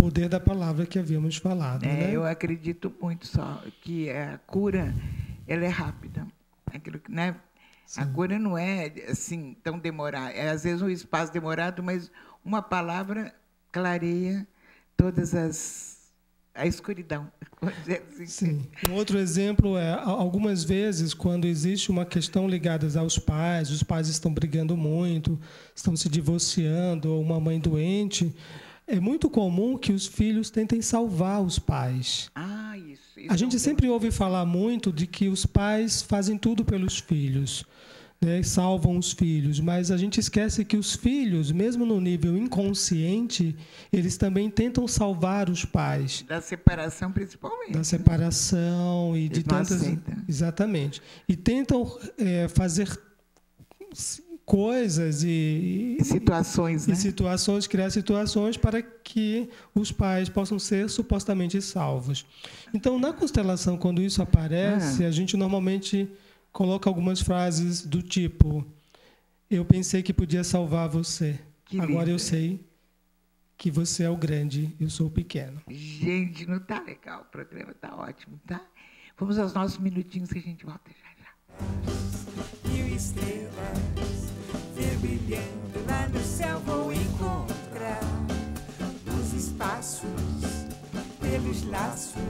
poder da palavra que havíamos falado. Né? Eu acredito muito só que a cura ela é rápida. Aquilo, né? A cura não é assim tão demorada. É às vezes um espaço demorado, mas uma palavra clareia todas a escuridão. Vamos dizer assim. Sim. Um outro exemplo é, algumas vezes, quando existe uma questão ligada aos pais, os pais estão brigando muito, estão se divorciando, ou uma mãe doente, é muito comum que os filhos tentem salvar os pais. Isso a gente sempre ouve falar muito de que os pais fazem tudo pelos filhos, né, salvam os filhos, mas a gente esquece que os filhos, mesmo no nível inconsciente, eles também tentam salvar os pais. Da separação, principalmente. Da separação e de tantas... Exatamente. E tentam fazer coisas e situações, né? Criar situações para que os pais possam ser supostamente salvos. Então, na constelação, quando isso aparece, a gente normalmente coloca algumas frases do tipo: eu pensei que podia salvar você, agora eu sei que você é o grande, eu sou o pequeno. Gente, não está legal, o programa está ótimo, tá? Vamos aos nossos minutinhos que a gente volta já. Mil estrelas brilhando lá no céu, vou encontrar nos espaços, pelos laços,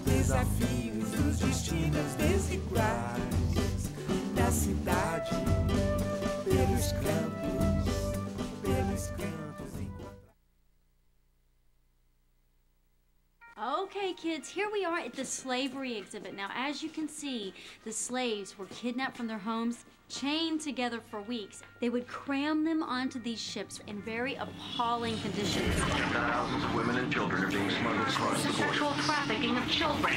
desafios dos destinos desiguais da cidade, pelos campos Okay, kids, here we are at the slavery exhibit. Now, as you can see, the slaves were kidnapped from their homes, chained together for weeks. They would cram them onto these ships in very appalling conditions. Thousands of women and children are being smuggled across the border. Sexual trafficking of children.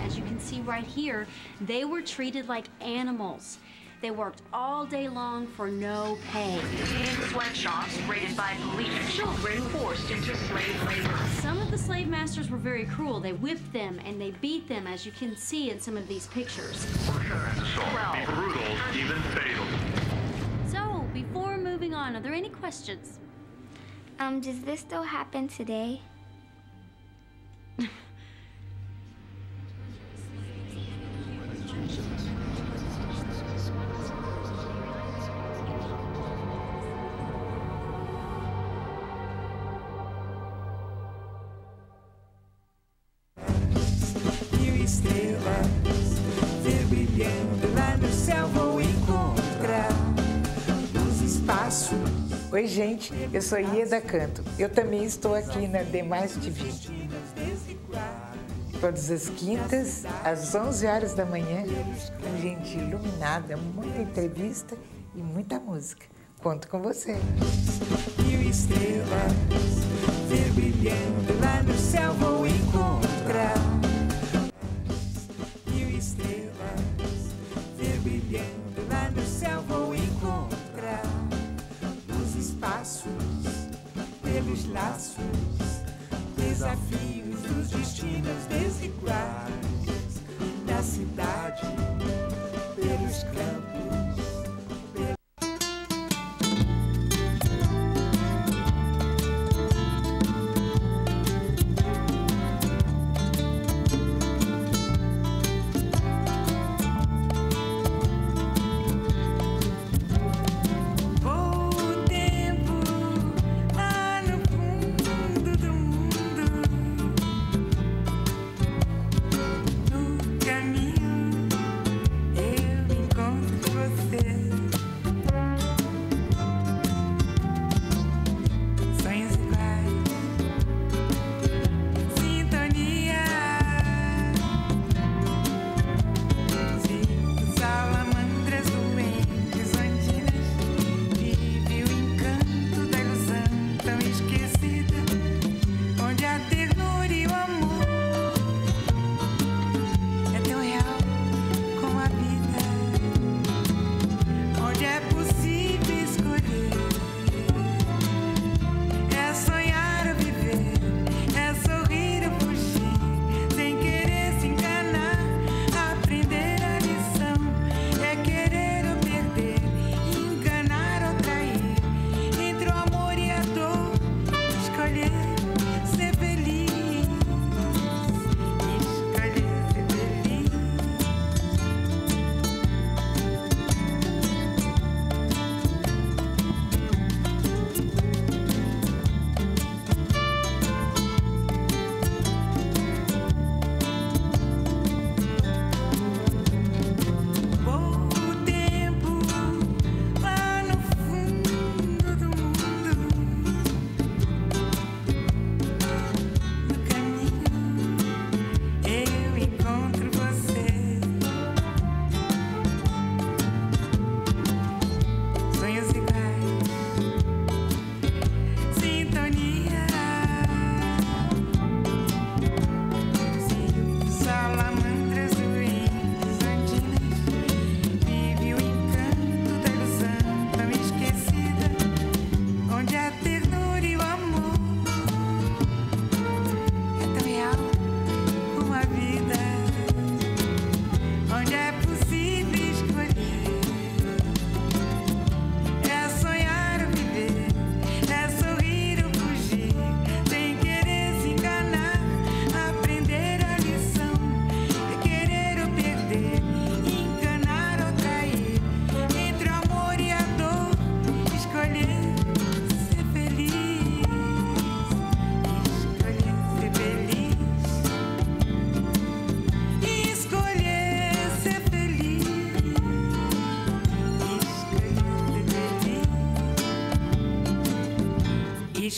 As you can see right here, they were treated like animals. They worked all day long for no pay. In sweatshops raided by police, children forced into slave labor. Some of the slave masters were very cruel. They whipped them and they beat them, as you can see in some of these pictures. Be brutal, even fatal. So, before moving on, are there any questions? Does this still happen today? Estrelas brilhando lá no céu, vou encontrar nos espaços. Oi, gente, eu sou Ieda Canto. Eu também estou aqui na Demais TV. Todas as quintas, às 11 horas da manhã, com gente iluminada, muita entrevista e muita música. Conto com você. Mil estrelas brilhando lá no céu, vou encontrar brilhando lá no céu, vou encontrar nos espaços, pelos laços, desafios dos destinos desiguais da cidade, pelos campos. Caminho eu encontro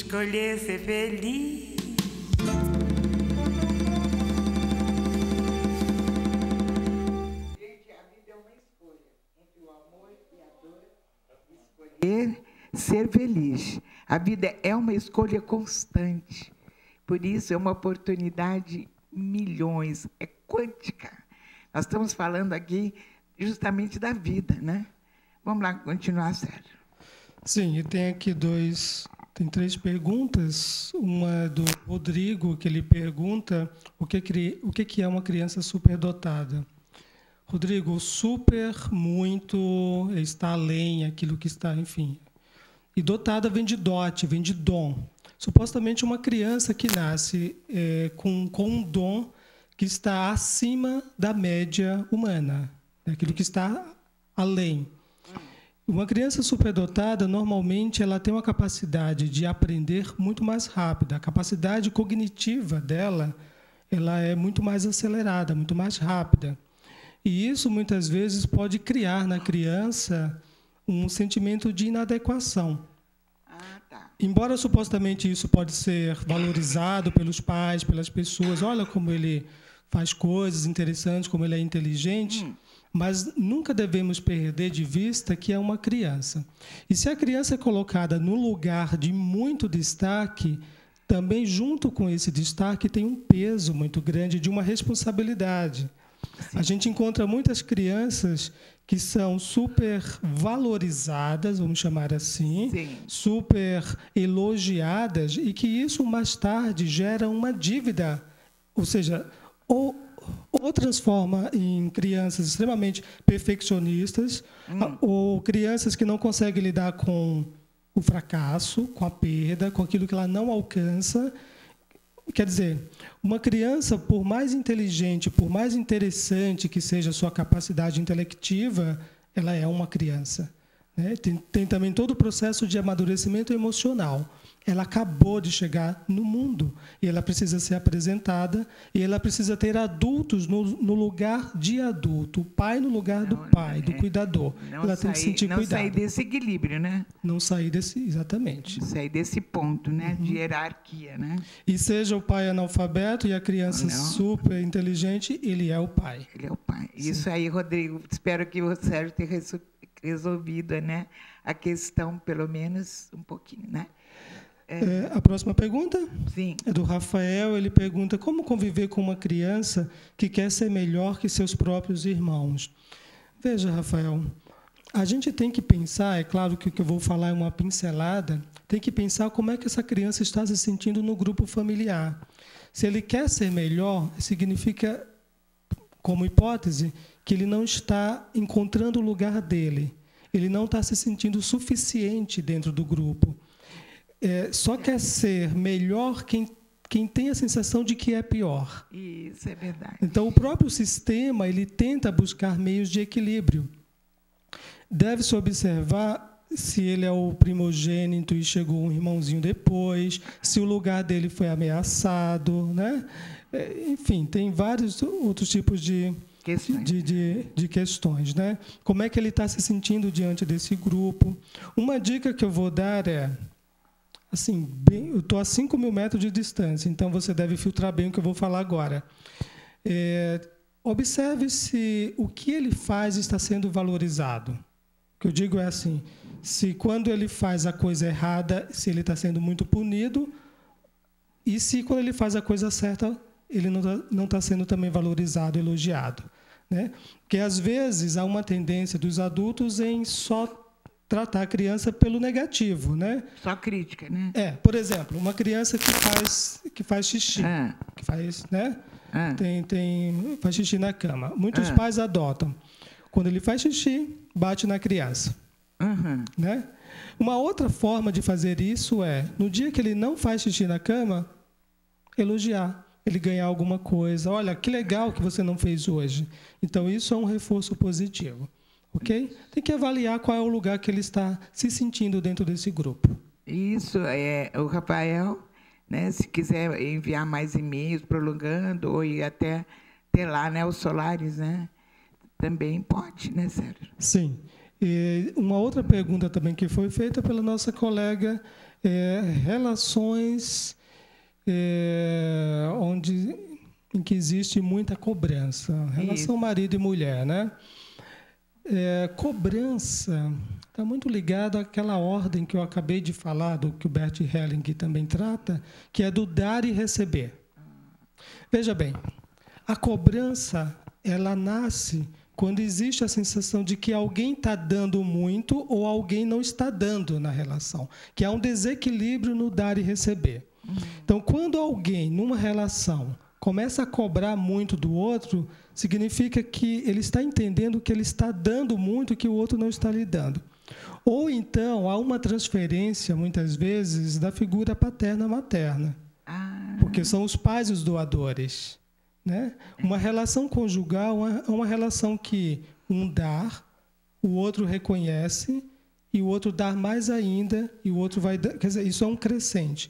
escolher ser feliz. Ser feliz. A vida é uma escolha constante. Por isso, é uma oportunidade milhões, é quântica. Nós estamos falando aqui justamente da vida, né? Vamos lá continuar, Sérgio. Sim, e tem aqui tem 3 perguntas. Uma do Rodrigo, que ele pergunta o que é uma criança superdotada. Rodrigo, super, muito, está além, aquilo que está, enfim. E dotada vem de dote, vem de dom. Supostamente uma criança que nasce com um dom que está acima da média humana, aquilo que está além. Uma criança superdotada, normalmente, ela tem uma capacidade de aprender muito mais rápida. A capacidade cognitiva dela, ela é muito mais acelerada, muito mais rápida. E isso, muitas vezes, pode criar na criança um sentimento de inadequação. Embora, supostamente, isso pode ser valorizado pelos pais, pelas pessoas, olha como ele faz coisas interessantes, como ele é inteligente, mas nunca devemos perder de vista que é uma criança. E se a criança é colocada no lugar de muito destaque, também junto com esse destaque tem um peso muito grande de uma responsabilidade. A gente encontra muitas crianças que são super valorizadas, vamos chamar assim, Sim. super elogiadas, e que isso mais tarde gera uma dívida, ou seja, ou transforma em crianças extremamente perfeccionistas, ou crianças que não conseguem lidar com o fracasso, com a perda, com aquilo que ela não alcança. Quer dizer, uma criança, por mais inteligente, por mais interessante que seja a sua capacidade intelectiva, ela é uma criança, né? Tem também todo o processo de amadurecimento emocional. Ela acabou de chegar no mundo e ela precisa ser apresentada e ela precisa ter adultos no lugar de adulto, o pai no lugar do pai, do cuidador. Ela tem que sentir cuidado. Não sair desse equilíbrio, né? Não sair desse, exatamente. Sair desse ponto, né? De hierarquia, né? E seja o pai analfabeto e a criança super inteligente, ele é o pai. Ele é o pai. Sim. Isso aí, Rodrigo. Espero que o Sérgio tenha resolvido, né? A questão, pelo menos, um pouquinho, né? A próxima pergunta? Sim. É do Rafael. Ele pergunta como conviver com uma criança que quer ser melhor que seus próprios irmãos. Veja, Rafael, a gente tem que pensar, é claro que o que eu vou falar é uma pincelada, tem que pensar como é que essa criança está se sentindo no grupo familiar. Se ele quer ser melhor, significa, como hipótese, que ele não está encontrando o lugar dele. Ele não está se sentindo suficiente dentro do grupo. Só quer ser melhor quem tem a sensação de que é pior. Isso é verdade. Então, o próprio sistema ele tenta buscar meios de equilíbrio. Deve-se observar se ele é o primogênito e chegou um irmãozinho depois, se o lugar dele foi ameaçado, né? Enfim, tem vários outros tipos de questões, né? Como é que ele está se sentindo diante desse grupo? Uma dica que eu vou dar é, assim, eu estou a 5.000 metros de distância, então você deve filtrar bem o que eu vou falar agora. Observe se o que ele faz está sendo valorizado. O que eu digo é assim, se quando ele faz a coisa errada, se ele está sendo muito punido, e se quando ele faz a coisa certa, ele não está sendo também valorizado, elogiado, né? Porque, às vezes, há uma tendência dos adultos em só tratar a criança pelo negativo, né? Só crítica, né? Por exemplo, uma criança que faz xixi, que faz, né? Faz xixi na cama. Muitos pais adotam. Quando ele faz xixi, bate na criança. Né? Uma outra forma de fazer isso é, no dia que ele não faz xixi na cama, elogiar. Ele ganhar alguma coisa. Olha, que legal que você não fez hoje. Então, isso é um reforço positivo. Ok? Tem que avaliar qual é o lugar que ele está se sentindo dentro desse grupo. Isso, o Rafael, né, se quiser enviar mais e-mails prolongando, ou ir até ter lá, né, os Solares, né, também pode, né, Sérgio? Sim. E uma outra pergunta também que foi feita pela nossa colega relações em que existe muita cobrança. Relação marido e mulher, né? Cobrança está muito ligado àquela ordem que eu acabei de falar, do que o Bert Helling também trata, que é do dar e receber. Veja bem, a cobrança, ela nasce quando existe a sensação de que alguém está dando muito ou alguém não está dando na relação, que há um desequilíbrio no dar e receber. Então, quando alguém, numa relação, começa a cobrar muito do outro, significa que ele está entendendo que ele está dando muito e que o outro não está lhe dando. Ou então, há uma transferência, muitas vezes, da figura paterna-materna, porque são os pais os doadores, né? Uma relação conjugal é uma relação que um dá, o outro reconhece, e o outro dá mais ainda, e o outro vai dar. Quer dizer, isso é um crescente.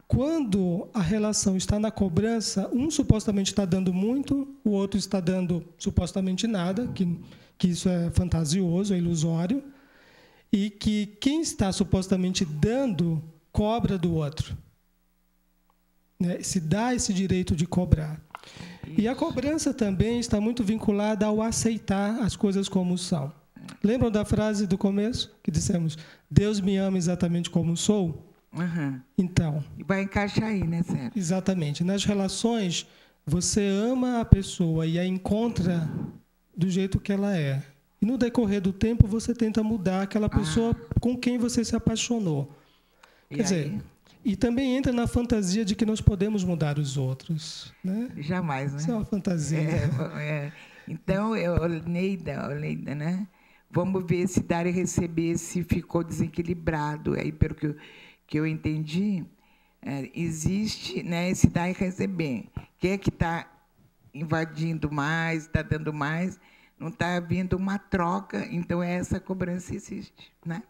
Quando a relação está na cobrança, um supostamente está dando muito, o outro está dando supostamente nada, que isso é fantasioso, é ilusório, e que quem está supostamente dando, cobra do outro. Né? Se dá esse direito de cobrar. E a cobrança também está muito vinculada ao aceitar as coisas como são. Lembram da frase do começo? Que dissemos, Deus me ama exatamente como sou? Então, e vai encaixar aí, né, Sérgio? Exatamente. Nas relações, você ama a pessoa e a encontra do jeito que ela é. E no decorrer do tempo, você tenta mudar aquela pessoa com quem você se apaixonou. Quer dizer, e também entra na fantasia de que nós podemos mudar os outros. Né? Jamais, né? Isso é uma fantasia. Então, Neida, né? Vamos ver se dar e receber se ficou desequilibrado. Aí, pelo que eu entendi, existe, né, esse dar e receber. Quem é que está invadindo mais, está dando mais, não está havendo uma troca, então essa cobrança existe, né?